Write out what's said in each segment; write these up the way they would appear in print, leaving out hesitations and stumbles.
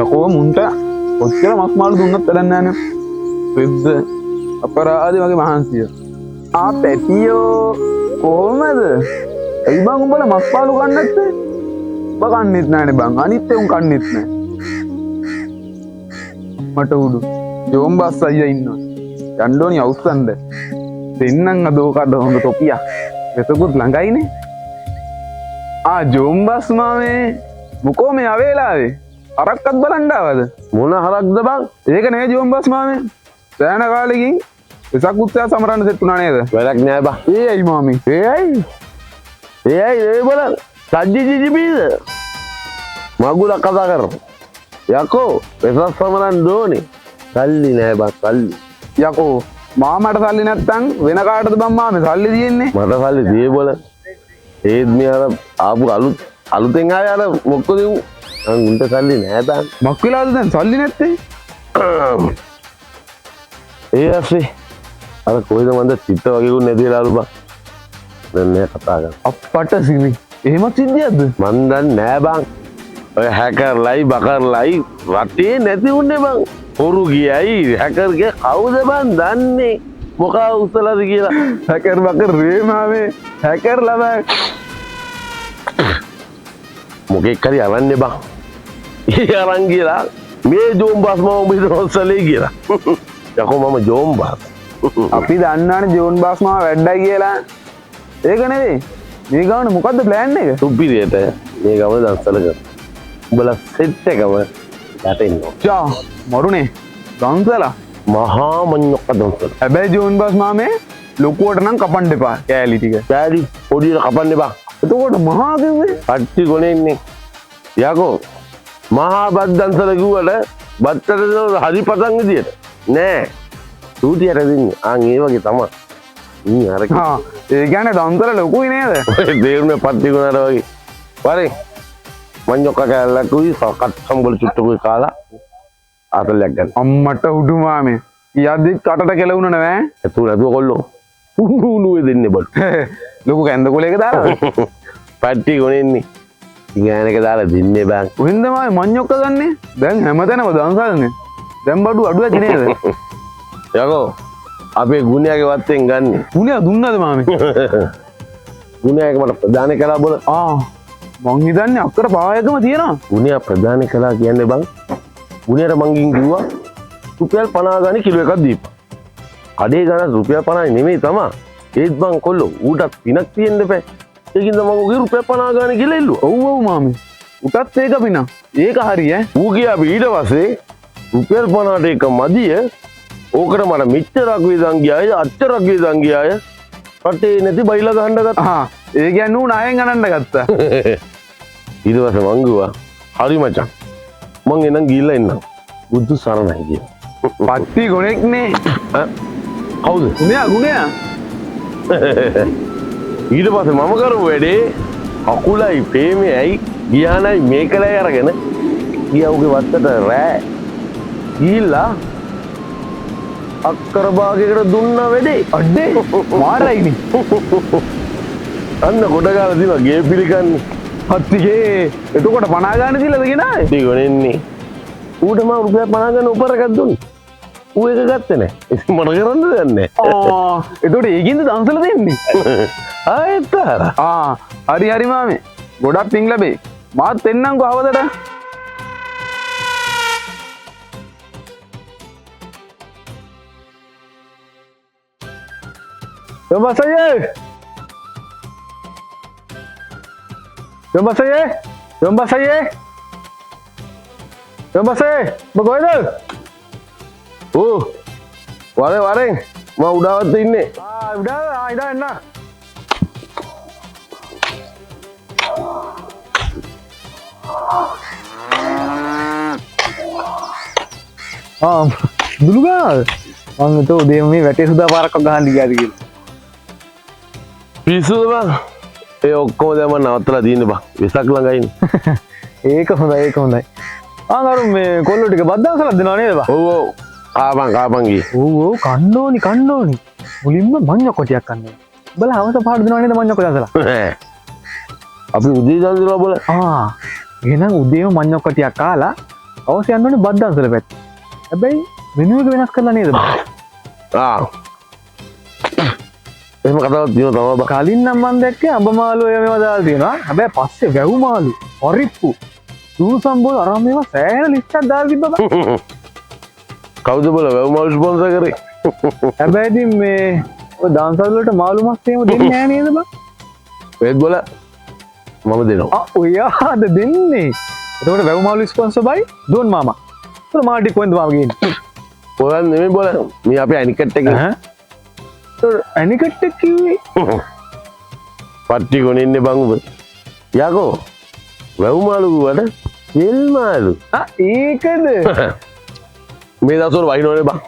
යකෝ මුන්ට කොච්චර මස් මාළු දුන්නත් වැඩක් නැහැ නේ. වෙද්ද අපරාධි වගේ මහන්සිය. පැටියෝ කොහොමද? ඇයි බං උඹලා මස් මාළු කන්නේ නැත්තේ? උඹ කන්නේත් නැහනේ බං. අනිත් උන් කන්නේත් නැහැ. මට උඩු ජෝම්බස් අයියා ඉන්නවා. යන්නෝනි අවුස්සන්ද. දෙන්නම් අදෝකඩ හොඳ තොපියක්. එතකොට ළඟයිනේ. ජෝම්බස් මාමේ මොකෝ මේ අවේලාවේ? හරක්කත් බලන්න ආවද? මොන හරක්ද බං? ඒක නේ ජෝම්බස් මාමේ. සෑහෙන කාලෙකින් වෙසක් උත්සව සමරන්න සෙට් වුණා නේද? වැඩක් නෑ බං. ඒ ඇයි මාමේ? ඒ ඇයි බලන්න. සජ්ජි ජිජිබීද? මගුල කතා කරමු. යකෝ වෙසක් සමරන්න ඕනේ. සල්ලි නෑ බං සල්ලි. යකෝ මාමට සල්ලි නැත්තම් වෙන කාටද බං මාමේ සල්ලි තියෙන්නේ? මට සල්ලි දියේ බල. ඒත් මේ අර ආපු අලුතෙන් ආවේ අර මොකද උන්ට සල්ලි නෑ බං. මක් වෙලාද දැන් සල්ලි නැත්තේ? ඒ ඇස්සේ අර කොයිද මන්ද චිත්ත වගේකුත් නැතිලාලු බං. දැන් නෑ කතා කරන්න. අප්පට සිරි. එහෙම සිද්ධියක්ද? මන් දන්නේ නෑ බං. ඔය හැකර්ලයි බකර්ලයි රටේ නැති උන්නේ බං. හොරු ගියයි හැකර්ගේ කවුද බං දන්නේ? මොකා උසලද කියලා. හැකර් බකර් රේ මාමේ. හැකර් ළමයි. මොකෙක් හරි අරන්නේ බං. ඒ අරන් කියලා මේ ජෝම්බස් මම උඹට හොස්සලේ කියලා. යකෝ මම ජෝම්බස්. අපි දන්නවනේ ජෝම්බස් මාම වැඩයි කියලා. ඒක නෙවෙයි. මේ ගමන මොකද්ද ප්ලෑන් එක? සුපිරියට මේ ගමන දන්සල කර. උඹලා සෙට් එකම යටින්නවා. චා මරුනේ. දන්සලා මහා මඤ්ඤොක්ක දන්සල. හැබැයි ජෝම්බස් මාමේ ලොකුවට නම් කපන්න එපා කෑලි ටික. කෑලි පොඩියට කපන්න එපා. එතකොට මහා කිව්වේ? කට්ටි ගොනේ ඉන්නේ. යකෝ මහා බත් දන්සල කිව්වට බත්තට හරි පතන් විදියට නෑ. සූටියට දෙන්නේ. ඒ වගේ තමයි. අර ඒ කියන්නේ දන්සල ලොකුයි නේද? ඔය දේරුනේ පත්ති ගුණාට වගේ. වරේ මඤ්ඤොක්ක කෑල්ලකුයි සකට් සම්බල චුට්ටකුයි කාලා ආතලයක් ගන්න. අම්මට උඩු මාමේ. කියද්දි කටට කෙලවුණ නෑ. එතුන නැතුව කොල්ලෝ. උණුවේ දෙන්නේ බඩු. ලොකු කැන්ද කොලයක දාලා. පට්ටි ගොනේ ඉන්නේ. ඉංගානක දාලා දෙන්නේ බං. කොහෙන්ද මාමේ මඤ්ඤොක්ක ගන්නෙ? දැන් හැමතැනම දන්සල්නේ. දැන් බඩු අඩු ඇති නේද? යකෝ අපේ ගුණයාගේ වත්තෙන් ගන්න. ගුණයා දුන්නද මාමේ? ගුණයාගේ මට ප්‍රදාන කළා බොල. මං හිතන්නේ අක්කර පායකම තියෙනවා. ගුණයා ප්‍රදාන කළා කියන්නේ බං. ගුණයට මං කිව්වා රුපියල් 50 ගානේ කිලෝ එකක් දීපන්. කඩේ ගාන රුපියල් 50 නෙමෙයි තමා. ඒත් බං කොල්ලෝ ඌටත් පිනක් තියෙන්න බෑ. ඒකින්ද මං උගේ රුපියල් 50 ගානේ කියලා ඉල්ලුවා. ඔව් මාමේ. උටත් ඒක පින. ඒක හරි ඈ. ඌ ගියා ඊට පස්සේ රුපියල් 50ට එක මදිය. ඕකට මට මෙච්චරක් වේදන් ගියාය අච්චරක් වේදන් ගියාය. රටේ නැති බයිලා ගහන්න ගත්තා. ඒ කියන්නේ ඌ ණයෙන් ගණන් ගත්තා. ඊට පස්සේ මං ගියා හරි මචං. මං එනම් ගිහිල්ලා එන්නම්. බුදු සරණයි කියලා. පත්ති ගොනෙක් නේ. කවුද? ගුණයා. ඊට පස්සේ මම කරපු වැඩේ අකුලයි ප්‍රේමයයි ගියානයි මේකලයි අරගෙන ගියා උගේ වත්තට රෑ ගිහිල්ලා අක්කර භාගයකට දුන්නා වැඩේ. අඩේ මාරයිනේ. අන්න කොට ගාලා දිනවා ගේ පිළිකන්නේ. හත්තිගේ එතකොට 50 ගාන දීලාද ගෙනාවේ? දිගොනෙන්නේ. ඌට මම රුපියල් 50 ගාන උපර එකක් දුන්නේ. ඌ එක ගත්තේ නැහැ. ඉතින් මට කරන්න දෙයක් නැහැ. එතකොට ඒකින්ද දන්සල දෙන්නේ? ආයෙත් හරි හරි මාමේ. ගොඩක් පිං ලැබේ. මාත් එන්නම්කෝ අවදට. Jombasaye. Bagaimana? Wareng. Mau dawat ini. Udah, enak. Dulu kan? itu dia මේ වැටේ සුදා පාරක් ගහන්න ගියාද කියලා. පිස්සුද බං? ඒ ඔක්කොම දැන් මම නවත්තලා දින්නේ බං. වෙසක් ළඟයිනේ. ඒක හොඳයි. අර මේ කොල්ලෝ ටික බද්දාසලක් දෙනවා නේද බං? ඔව්. කාපන් ගියේ. ඔව් කන්න ඕනි. මුලින්ම මඤ්ඤොක්ක ටිකක් කන්න ඕනි. උඹලා හවස පාඩු දෙනවා නේද මඤ්ඤොක්ක දාසලා? අපි උදේ දන් දීලා බල. එහෙනම් උදේම මඤ්ඤොක්ක ටිකක් කාලා අවශ්‍ය යන්න ඕනේ බත් දන්සල පැත්ත. හැබැයි මෙනු එක වෙනස් කරලා නේද බං? එහෙම කතාවක් තියෙනවා තමයි බං. කලින් නම් මම දැක්කේ අඹ මාළු ඒවා මේවා දාලා තියෙනවා. හැබැයි පස්සේ වැව් මාළු, හොරිප්පු, සූසම්බෝල අරන් මේවා සෑහෙන ලිස්ට් එකක් දාලා තිබ්බා බං. කවුද බල වැව් මාළු ස්පොන්සර් කරේ? හැබැයි ඉතින් මේ ඔය දන්සල් වලට මාළු මස් එහෙම දෙන්නේ නැහැ නේද බං? ඒත් බල මම දෙනවා. ඔයාද දෙන්නේ? එතකොට වැව් මාළු ස්පොන්සර් බයි දොන් මාමා. ඒතර මාටි කොහෙන්ද මාම ගේන්නේ? ඔයන් නෙමෙයි බල. මේ අපේ ඇනිකට් එකේ. ඇනිකට් එක කිව්වේ පට්ටි ගොනේ ඉන්නේ බං ඔබ. යකෝ වැව් මාළු වල තෙල් මාළු. ඒකද? මේ දවස්වල වහිනවනේ බං.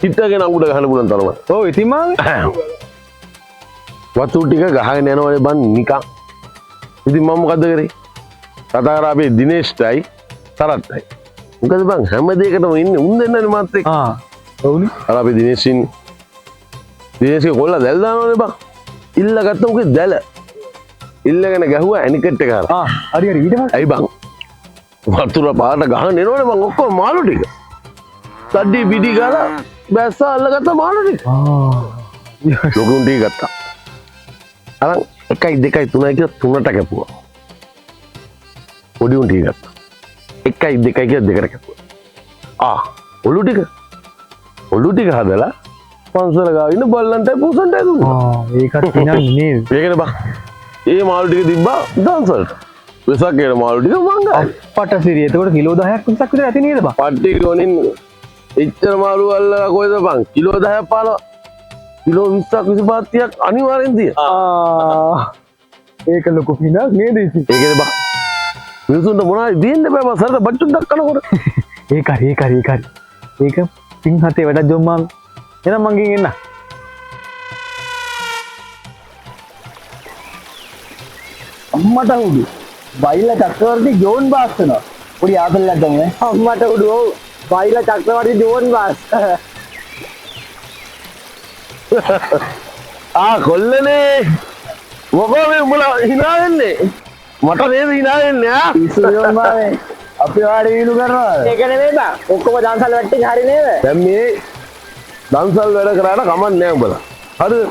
හිටගෙන අඟුඩ ගහන්න පුළුවන් තරම. ඔව් ඉතින් මාමේ. වතු ටික ගහගෙන යනවනේ බං නිකන්. ඉතින් මම මොකද කරේ? කතා කරා අපේ දිනේෂ්ටයි සරත්ටයි. මොකද බං හැම දෙයකටම ඉන්නේ උන් දෙන්නනේ මාත් එක්ක. ඔව්නේ. අර අපේ දිනේෂ් ඉන්නේ. දිනේෂ්ගේ කොල්ලා දැල් දානවනේ බං. ඉල්ල ගත්ත උගේ දැල. ඉල්ලගෙන ගැහුවා ඇනිකට් එක හරහා. හරි හරි ඊට පස්සේ ඇයි බං? වතුර පාට ගහගෙන එනවනේ බං ඔක්කොම මාළු ටික. සද්දි පිටි ගාලා බැස්ස අල්ලගත්ත මාළු ටික. ලොකුන් ටික ගත්තා. අරන් 1 2 3 කියලා 3ට කැපුවා. පොඩි උන් ටික ගත්තා. 1 2 කියලා 2ට කැපුවා. ඔලු ටික හදලා පන්සල ගාව ඉන්න බල්ලන්ටයි පූසන්ටයි දුන්නා. ඒකත් නෑ නේද? ඒකනේ බං. ඒ මාළු ටික තිබ්බා දන්සල්ට. වෙසක් කියන මාළු ටික මං ගාව. අපට සිරිය. එතකොට කිලෝ 10ක් විතරක් විතර ඇති නේද බං? පට්ටි ගොනින් එච්චර මාළු අල්ලලා කොයිද බං? කිලෝ 10ක් 15 කිලෝ 20ක් 25ක් 30ක් අනිවාර්යෙන් තියෙන. ඒක ලොකු පිනක් නේද ඉතින්? ඒකනේ බං. මිනිසුන්ට මොනවද දෙන්න බෑ බං සරද බච්චුන්ටක් කනකොට. ඒක පින් හතේ වැඩක් ජොම්මාම. එහෙනම් මං ගිහින් එන්න. අම්මට උඩු බයිලා චක්‍රවර්ති ජෝන් බාස් වෙනවා. පොඩි ආතල්ලක් ගමු ඈ. අම්මට උඩු ඔව් බයිලා චක්‍රවර්ති ජෝන් බාස්. කොල්ලනේ මොකෝ මේ උඹලා hina වෙන්නේ? මට නේද hina වෙන්නේ ආ? ඉස්සුලියෝන් මානේ අපි වාඩි වීලු කරනවා. ඒක නෙමෙයි බා. ඔක්කොම දන්සල් වැට්ටේ හරි නේද? දැන් මේ දන්සල් වැඩ කරාට කමක් නෑ උඹලා. හරිද?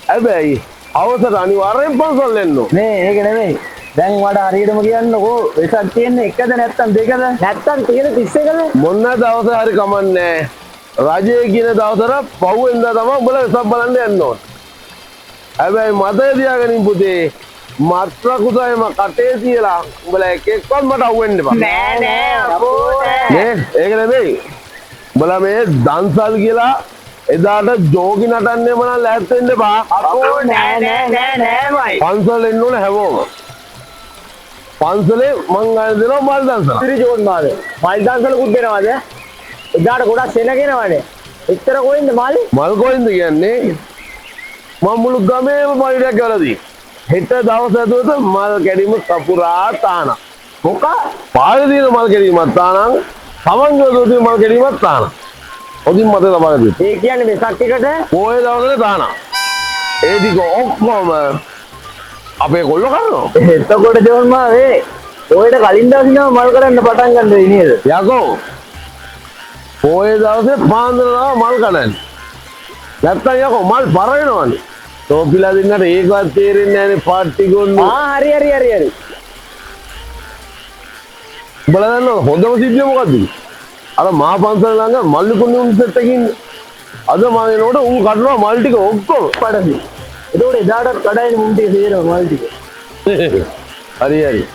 හැබැයි අවසර අනිවාර්යෙන් පන්සල් එන්න ඕන. මේ ඒක නෙමෙයි. දැන් වඩා හරියටම කියන්නකෝ වෙසක් තියෙන්නේ එකද නැත්තම් දෙකද? නැත්තම් තියෙන 31ද? මොන දවසේ හරි කමක් නෑ. රජයේ කියන දවසට පහුවෙන්දා තමයි උඹලා වෙසක් බලන්න යන්න ඕන. හැබැයි මතය තියාගනින් පුතේ මාත්‍ර කුසයම කටේ තියලා උඹලා එක එක්කවත් මට අහුවෙන්න එපා. නෑ අපෝ නේ ඒක නෙමෙයි. උඹලා මේ දන්සල් කියලා එදාට ජෝගි නටන්නේ මනම් ලෑස්ති වෙන්න එපා. අපෝ නෑ පන්සල් එන්න ඕන හැමෝම. පන්සලේ මං ගන්න දෙනවා මල් දන්සල. ජෝන් මානේ. මල් දන්සලකුත් දෙනවද? එදාට ගොඩක් සෙනගෙනවනේ. එච්චර කොයින්ද මල්? මල් කොයින්ද කියන්නේ? මම මුළු ගමේම මල්ඩයක් ගලදී. හෙට දවස් ඇතුළත මල් කැඩීම සපුරා තාන. මොකක්? පාරේ තියෙන මල් කැඩීමක් තානං, සමංගල දොතේ මල් කැඩීමක් තාන. ඔදින් මත තබා ගන්න. ඒ කියන්නේ වෙසක් එකට පොයේ දවසේ තාන. ඒ ටික ඔක්කොම අපේ කොල්ල කරනවා. එතකොට ජෝන් මාවේ ඔයයට කලින් දවසිනම මල් කරන්න පටන් ගන්න වෙයි නේද? යකෝ පොයේ දවසේ පාන්දරලා මල් කඩන්නේ. නැත්තම් යකෝ මල් පරවෙනවනේ. තෝපිලා දෙන්නට ඒකවත් තේරෙන්නේ නැහැනේ පාටි ගොන්නේ. හරි. බලන්න හොඳම සිද්ධිය මොකද්ද? අර මහා පන්සල ළඟ මල්ලි කුණුම් සෙට් එකකින් අද මම එනකොට ඌ කඩනවා මල් ටික ඔක්කොම පඩසි. ඒතකොට එදාට කඩයිනේ මුන් ටික තේරෙනවා මල් ටික. හරි.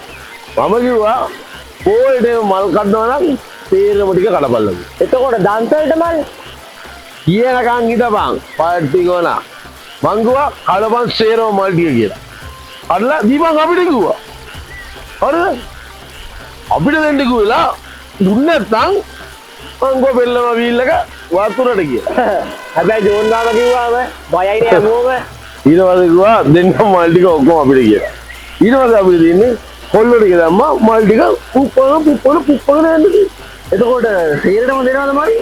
මම කිව්වා පොයේ මල් කඩනවා නම් තේරෙම ටික කඩපල්ලමු. එතකොට දන්සල්ට මල් කියනකන් හිටපන් පාටි ගෝනා. මං ගුවා කඩපන් සේරම මල් ටික කියලා. අරලා දීපන් අපිට කිව්වා. හරිද? අපිට දෙන්න කිව්වලා දුන්නේ නැත්නම් මං ගෝ බෙල්ලම වීල් එක වතුරට ගියා. හැබැයි ජෝන් ගාම කිව්වාම බයයිනේ හැමෝම. ඊට පස්සේ කිව්වා දෙන්න මල් ටික ඔක්කොම අපිට කියලා. ඊට පස්සේ අපිට දෙන්නේ කොල්ල ටික දැම්මා මල් ටික පුප්පන යන්නේ. එතකොට තීරණම දෙනවද මල්?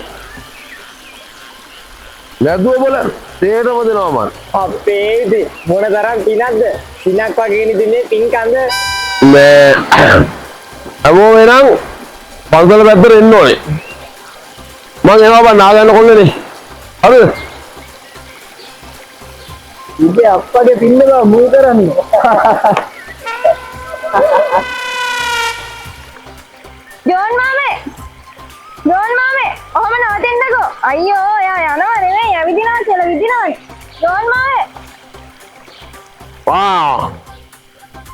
නැද්දුව බල තේරම දෙනවා මං. අපේ ඉතින් මොන තරම් පිනක්ද? පිනක් වගේ නෙදිනේ පින්කන්ද. මේ හැමෝම එනම් පන්සල පැත්තට එන්න ඕනේ. මං එනවා බං නාගන්න කොල්ලනේ. හරිද? ඉතින් අප්පගේ පින්න බව මුල් කරන්නේ. ජෝන් මාමේ ඔහම නවතින්නකෝ. අයියෝ එයා යනවා නෙවෙයි ඇවිදිනවා කියලා විදිනවනේ. ජෝන් මාමේ වා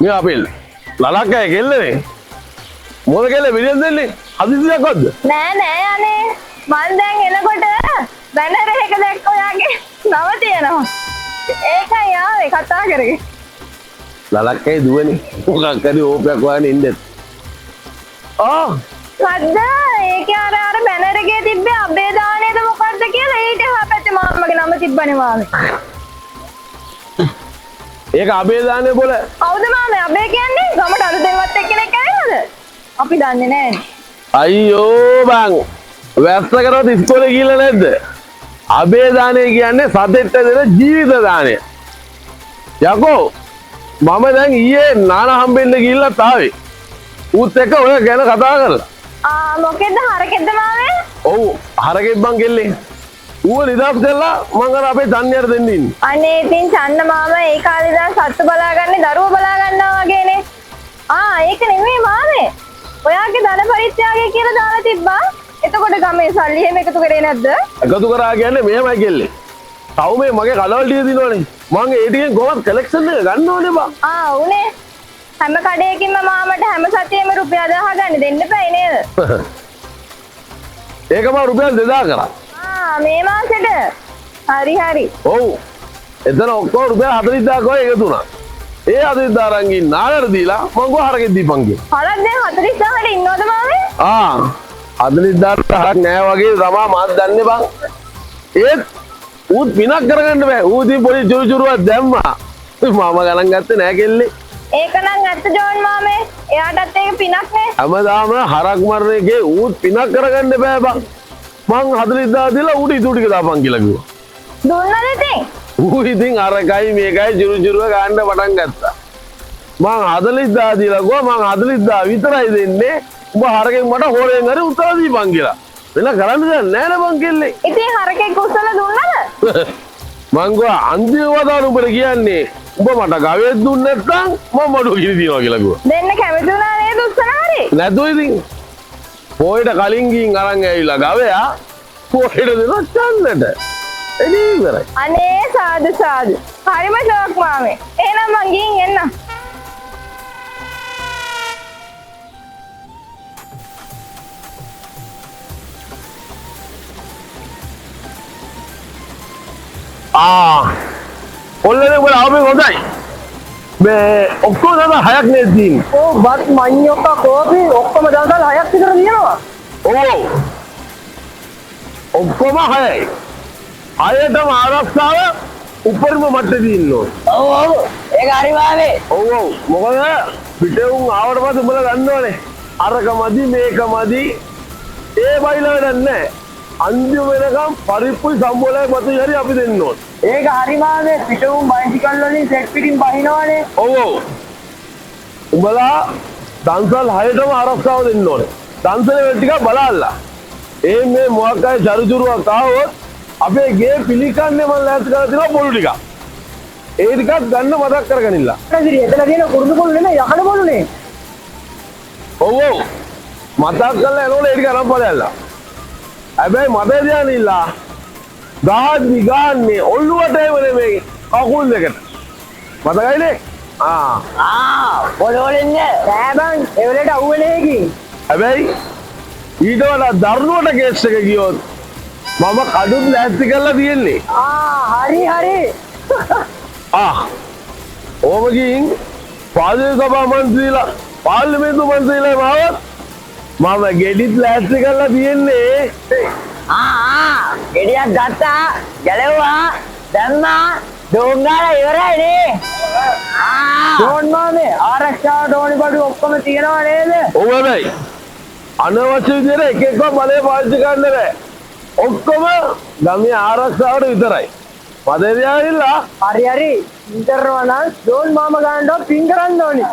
මේ අපිල් ලලක්කය කෙල්ලනේ. මොන කෙල්ල විදියෙන් දෙන්නේ? හදිසියක් වද්ද? නෑ අනේ මං දැන් එනකොට බැනර් එක දැක්ක ඔයාගේ නව තියෙනවා. ඒකයි ආවේ කතා කරගෙන. ලලක්කයි දුවනේ. මොකක් හරි ඕපයක් වහගෙන ඉන්නේ. සද්ද ඒකේ අර බැනර් එකේ තිබ්බේ අබේ දානේද මොකද්ද කියලා ඊට එහා පැත්තේ මාමගේ නම තිබ්බනේ මාමේ. ඒක අබේ දාන්නේ බොල. කවුද මාමේ අබේ කියන්නේ? ගමට අලුතෙන්වත් එක්කෙනෙක් ඇවිල්ලාද? අපි දන්නේ නෑනේ. අයියෝ බං වැස්ස කරවත් ඉස්කෝලේ ගිහිල්ලා නැද්ද? අබේ දානේ කියන්නේ සතෙට්ට දෙන ජීවිත දානය. යකෝ මම දැන් ඊයේ නාන හම්බෙන්න ගිහිල්ලා තාවේ. ඌත් එක්ක ඔය ගැන කතා කරලා. මොකෙද්ද හරකෙද්ද මාමේ? ඔව් හරකෙක් බං කෙල්ලේ. ඌව නිදාස් කරලා මං අර අපේ දන්නයට දෙන්න ඉන්නේ. අනේ ඉතින් චන්න මාමා ඒ කාලේ දා සත්තු බලාගන්නේ දරුවෝ බලා ගන්නවා වගේනේ. ඒක නෙමෙයි මාමේ. ඔයාගේ ධන පරිත්‍යාගය කියලා දාලා තිබ්බා. එතකොට ගමේ සල්ලි එහෙම එකතු කරේ නැද්ද? එකතු කරා කියන්නේ මෙහෙමයි කෙල්ලේ. තව මේ මගේ කලවල් ටික දිනවනේ. මං ඒ ටිකෙන් කොහොමද කලෙක්ෂන් එක ගන්න ඕනේ බං. උනේ. හැම කඩේකින්ම මාමට හැම සතියෙම රුපියල් 1000 ගන්න දෙන්න බෑ නේද? ඒක මම රුපියල් 2000 කරා. මේ මාසෙට. හරි. ඔව්. එතන ඔක්කොම රුපියල් 40000 වගේ එකතු වුණා. ඒ 40000 අරන් ගිහින් නාගර දීලා මං ගෝ හරකෙක් දීපන් කිව්වා. හරක් දැන් 40000ට ඉන්නවද මාමේ? 40000ට හරක් නෑ වගේ තමා මාත් දන්නේ බං. ඒත් ඌත් පිනක් කරගන්න බෑ. ඌ ඉතින් පොඩි චුරුචුරුවක් දැම්මා. මම ගණන් ගත්තේ නෑ කෙල්ලේ. ඒක නම් ඇත්ත ජෝන් මාමේ. එයාටත් ඒක පිනක් නේ. හැමදාම හරක් මරන එකේ ඌත් පිනක් කරගන්න බෑ බං. මං 40000 දීලා ඌට ඉතුරු ටික දාපන් කියලා කිව්වා. දුන්නද ඉතින්? ඌ ඉතින් අරකයි මේකයි චුරුචුරුව ගන්න පටන් ගත්තා. මං 40000 දීලා ගෝ මං 40000 විතරයි දෙන්නේ. උඹ හරකෙන් මට හොරෙන් හරි උත්තර දීපන් කියලා. වෙන කරන්න දෙයක් නෑ නේ මං කෙල්ලේ. ඉතින් හරකෙක් උස්සලා දුන්නද? මං ගෝ අන්තිම වතාවට උඹට කියන්නේ උඹ මට ගවයෙක් දුන්නේ නැත්නම් මම මඩුව කිරි තියනවා කියලා කිව්වා. දෙන්න කැමති වුණා නේද උස්සන හරි? නැතුව ඉතින් පොයිට කලින් ගින් අරන් ඇවිල්ලා ගවයා පොයිට දෙනවා චන්නට. එනි ඉවරයි. අනේ සාදු. හරිම ෂෝක් මාමේ. එහෙනම් මං ගිහින් එන්නම්. ඔල්ලනේ උඹලා ආවේ හොඳයි. මේ ඔක්කොම දවස් 6ක් නේද තියෙන්නේ? බත් මඤ්ඤොක්ක කෝපි ඔක්කොම දවස් 6ක් විතර තියෙනවා. ඔව්. ඔක්කොම 6යි. 6ටම ආරක්ෂාව උඩරිම මට්ටේ තියෙනවා. ඔව්. ඒක හරි මාමේ. ඔව්. මොකද පිටුම් ආවට පස්සේ උඹලා දන්නවනේ. අරකමදි මේකමදි ඒ බයිලා වැඩක් නැහැ. අන්තිම වෙනකම් පරිප්පුයි සම්බෝලයි මත හරි අපි දෙන්න ඕන. ඒක හරි මාමේ. පිටුම් බයිසිකල් වලින් සෙට් පිටින් බහිනවනේ. ඔව්. උඹලා දන්සල් 6ටම ආරක්ෂාව දෙන්න ඕනේ. දන්සලේ වෙල් ටික බලන්න. මේ මොකක් හරි චරුචුරුවක් ආවොත් අපේ ගේ පිළිකන්නේ මම ලෑස්ති කරලා තියෙනවා පොළු ටික. ඒ ටිකක් ගන්න මතක් කරගනින්න. නේද? එතන තියෙන කුරුදු පොළු නෙමෙයි යකඩ පොළුනේ. ඔව්. මතක් කරලා එනෝනේ ඒ ටික අරන් බලන්න. හැබැයි මතේ තියානින්න. ගාද්දි ගාන්නේ ඔල්ලුවට නෙමෙයි කකුල් දෙකට. මතකයිනේ? පොළොවලින්නේ නෑ බං. ඒ වෙලේට අවුවනේ එකකින්. හැබැයි ඊට වඩා දරුණුවට කේස් එක ගියොත් මම කඩුත් ලෑස්ති කරලා තියෙන්නේ. හරි. ඕම ගිහින් පාර්ලිමේන්තු මන්ත්‍රීලා මාවත් මම ගෙඩිත් ලෑස්ති කරලා තියෙන්නේ. ගෙඩියක් ගත්තා, ගැලවුවා, දැම්මා, ඩෝංගාලා ඉවරයි නේ. ඩෝන් මාමේ ආරක්ෂාවට ඕනි බඩු ඔක්කොම තියනවා නේද? ඔව් හැබැයි අනවශ්‍ය විදිහට එක එකව බලේ පාවිච්චි කරන්න බෑ. ඔක්කොම ගමේ ආරක්ෂාවට විතරයි. පදේදී ආවිල්ලා හරි හරි ඉන්ටර්නවා නම් ඩෝන් මාම ගන්නව පින් කරන්න ඕනි